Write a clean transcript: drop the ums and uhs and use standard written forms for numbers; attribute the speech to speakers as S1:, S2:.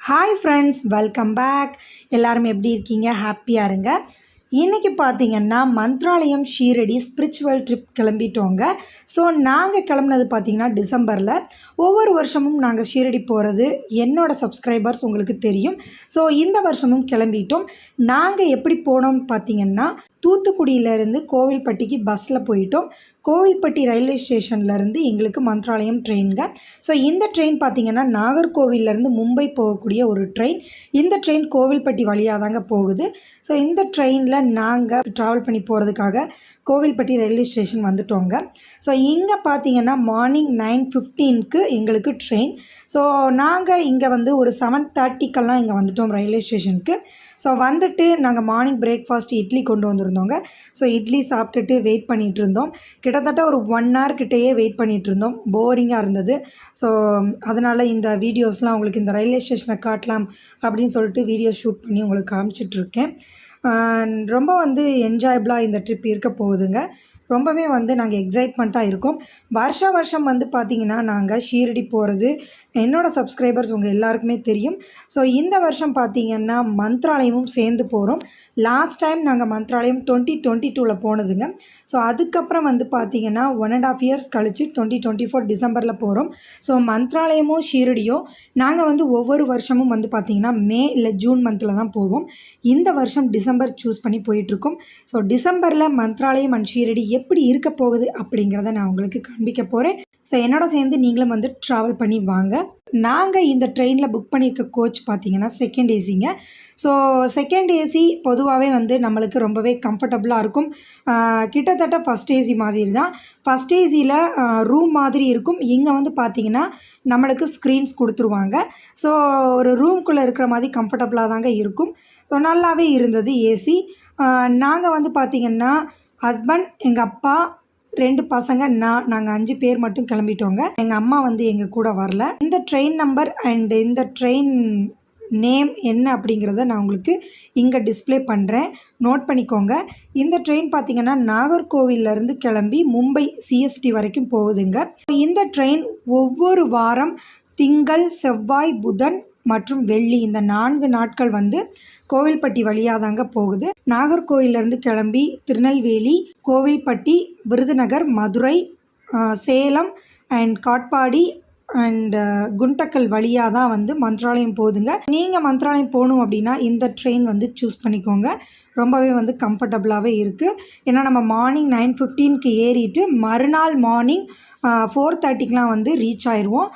S1: Hi friends, welcome back. எல்லாரும் எப்படி இருக்கீங்க? ஹாப்பியாக இருங்க. இன்றைக்கி பார்த்திங்கன்னா மந்த்ராலயம் ஷீரடி ஸ்பிரிச்சுவல் ட்ரிப் கிளம்பிட்டோங்க. ஸோ நாங்கள் கிளம்புனது பார்த்திங்கன்னா டிசம்பரில். ஒவ்வொரு வருஷமும் நாங்கள் ஷீரடி போகிறது என்னோடய சப்ஸ்கிரைபர்ஸ் உங்களுக்கு தெரியும். ஸோ இந்த வருஷமும் கிளம்பிட்டோம். நாங்கள் எப்படி போனோம்னு பார்த்திங்கன்னா தூத்துக்குடியிலேருந்து கோவில்பட்டிக்கு பஸ்ஸில் போயிட்டோம். கோவில்பட்டி ரயில்வே ஸ்டேஷன்லேருந்து எங்களுக்கு மந்த்ராலயம் ட்ரெயினுங்க. ஸோ இந்த ட்ரெயின் பார்த்திங்கன்னா நாகர்கோவிலேருந்து மும்பை போகக்கூடிய ஒரு ட்ரெயின். இந்த ட்ரெயின் கோவில்பட்டி வழியாக தாங்க போகுது. ஸோ இந்த ட்ரெயினில் நாங்கள் ட்ராவல் பண்ணி போகிறதுக்காக கோவில்பட்டி ரயில்வே ஸ்டேஷன் வந்துட்டோங்க. ஸோ இங்கே பார்த்திங்கன்னா மார்னிங் 9:15க்கு எங்களுக்கு ட்ரெயின். ஸோ நாங்கள் இங்கே வந்து ஒரு 7:30க்கெல்லாம் இங்கே வந்துட்டோம் ரயில்வே ஸ்டேஷனுக்கு. ஸோ வந்துட்டு நாங்கள் மார்னிங் பிரேக்ஃபாஸ்ட் இட்லி கொண்டு வந்திருந்தோங்க. ஸோ இட்லி சாப்பிட்டுட்டு வெயிட் பண்ணிகிட்டு இருந்தோம். கிட்டத்தட்ட ஒரு 1 hour கிட்டேயே வெயிட் பண்ணிகிட்டு இருந்தோம். போரிங்காக இருந்தது. ஸோ அதனால் இந்த வீடியோஸ்லாம் உங்களுக்கு இந்த ரயில்வே ஸ்டேஷனை காட்டலாம் அப்படின்னு சொல்லிட்டு வீடியோ ஷூட் பண்ணி உங்களுக்கு காமிச்சிட்ருக்கேன். ரொம்ப வந்து என்ஜாயபிளாக இந்த ட்ரிப் இருக்க போகுதுங்க. ரொம்பவே வந்து நாங்கள் எக்ஸைட்மெண்ட்டாக இருக்கோம். வருஷம் வந்து பார்த்திங்கன்னா நாங்கள் ஷீரடி போகிறது என்னோடய சப்ஸ்கிரைபர்ஸ் உங்கள் எல்லாருக்குமே தெரியும். ஸோ இந்த வருஷம் பார்த்திங்கன்னா மந்த்ராலயமும் சேர்ந்து போகிறோம். லாஸ்ட் டைம் நாங்கள் மந்த்ராலயம் 2022ல் போனதுங்க. ஸோ அதுக்கப்புறம் வந்து பார்த்திங்கன்னா 1.5 years கழித்து 2024 டிசம்பரில் போகிறோம். ஸோ மந்த்ராலயமோ ஷீரடியோ நாங்கள் வந்து ஒவ்வொரு வருஷமும் வந்து பார்த்திங்கன்னா மே இல்லை ஜூன் மந்தில் தான் போவோம். இந்த வருஷம் டிசம்பர் சூஸ் பண்ணி போயிட்டுருக்கோம். ஸோ டிசம்பரில் மந்த்ராலயம் அண்ட் ஷீரடி எப்படி இருக்க போகுது அப்படிங்கிறத நான் உங்களுக்கு காண்பிக்க போகிறேன். ஸோ என்னோட சேர்ந்து நீங்களும் வந்து ட்ராவல் பண்ணி வாங்க. நாங்கள் இந்த ட்ரெயினில் புக் பண்ணியிருக்க கோச் பார்த்திங்கன்னா செகண்ட் ஏசிங்க. ஸோ செகண்ட் ஏசி பொதுவாகவே வந்து நம்மளுக்கு ரொம்பவே கம்ஃபர்டபுளாக இருக்கும். கிட்டத்தட்ட ஃபஸ்ட் ஏசி மாதிரி தான். ஃபஸ்ட் ஏசியில் ரூம் மாதிரி இருக்கும். இங்கே வந்து பார்த்திங்கன்னா நம்மளுக்கு ஸ்க்ரீன்ஸ் கொடுத்துருவாங்க. ஸோ ஒரு ரூம்குள்ளே இருக்கிற மாதிரி கம்ஃபர்டபுளாக தாங்க இருக்கும். ஸோ நல்லாவே இருந்தது ஏசி. நாங்கள் வந்து பார்த்திங்கன்னா ஹஸ்பண்ட், எங்கள் அப்பா, 2 பசங்க, நாங்கள் 5 பேர் மட்டும் கிளம்பிட்டோங்க. எங்கள் அம்மா வந்து எங்கள் கூட வரல. இந்த ட்ரெயின் நம்பர் அண்ட் இந்த ட்ரெயின் நேம் என்ன அப்படிங்கிறத நான் உங்களுக்கு இங்கே டிஸ்பிளே பண்ணுறேன், நோட் பண்ணிக்கோங்க. இந்த ட்ரெயின் பார்த்திங்கன்னா நாகர்கோவிலேருந்து கிளம்பி மும்பை சிஎஸ்டி வரைக்கும் போகுதுங்க. இந்த ட்ரெயின் ஒவ்வொரு வாரம் திங்கள், செவ்வாய், புதன் மற்றும் வெள்ளி இந்த 4 நாட்கள் வந்து கோவில்பட்டி வழியாக தாங்க போகுது. நாகர்கோவிலேருந்து கிளம்பி திருநெல்வேலி, கோவில்பட்டி, விருதுநகர், மதுரை, சேலம் அண்ட் காட்பாடி அண்ட் குண்டக்கல் வழியாக தான் வந்து மந்த்ராலயம் போகுதுங்க. நீங்கள் மந்த்ராலயம் போகணும் அப்படின்னா இந்த ட்ரெயின் வந்து சூஸ் பண்ணிக்கோங்க. ரொம்பவே வந்து கம்ஃபர்டபுளாகவே இருக்குது. ஏன்னா நம்ம மார்னிங் 9:15க்கு ஏறிட்டு மறுநாள் மார்னிங் 4:30க்கெலாம் வந்து ரீச் ஆயிடுவோம்.